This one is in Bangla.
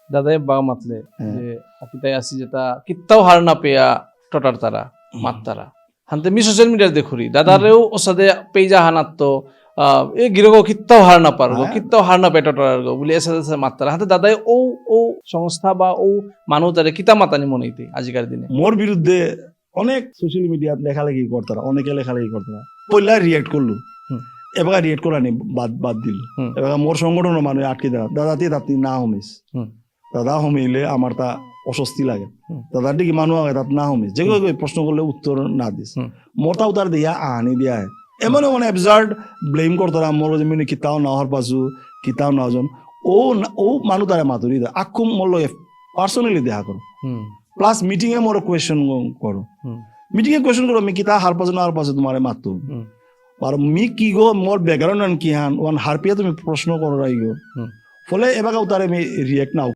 দাদাই বাগা মাতলে যে কিতাই আসি যেটা কিত্তাও হার না পেয়া টটার তারা মাত তারা হানতে মি সোশ্যাল মিডিয়ার দেখুরি দাদারেও ওসাদে পেজা হানাত এ গিরগো কিত্তাও হার না পারগো কিত্তাও হার না পেয়া টটার গো বলে এসে মাত তারা হাতে দাদাই ও ও সংস্থা বা ও মানুষ তারে কিতা মাতানি মনেইতে আজিকার দিনে মোর বিরুদ্ধে অনেক সোশ্যাল মিডিয়াত লেখালেখি করতারা অনেকে লেখালেখি করতারা পয়লা রিয়েক্ট করলো এবার রিয়েক্ট করা নেই বাদ দিল এবার মোর সংগঠনের মানুষ আটকে দেওয়া দাদা দিয়ে তাতে না হমিস দাদা হমিলে আমার তা অস্বস্তি লাগে দাদা দিকে মানুষ আগে তাত না হমিস যে প্রশ্ন করলে উত্তর না দিস মোরটাও তার দিয়া আনি দিয়া এমন মানে অ্যাবজার্ড ব্লেম করতারা মোর যে মিনি কিতাও না হওয়ার পাছু কিতাও না জন ও মানুষ তারা মাতুরি দেয় আখুম মোর লগে পার্সোনালি দেখা করো প্লাস মিটিং এ মোর কোয়েশ্চন করো মিটিং এ কোয়েশ্চন করো আমি কিতা হার পাছু না হার পাছু তোমারে মাতো আর মি কি গো মোর ব্যাকগ্রাউন্ড কি হান ওয়ান হারপিয়া তুমি প্রশ্ন করো রাই গো ফলে এবার তারে আমি রিয়েক্ট নাও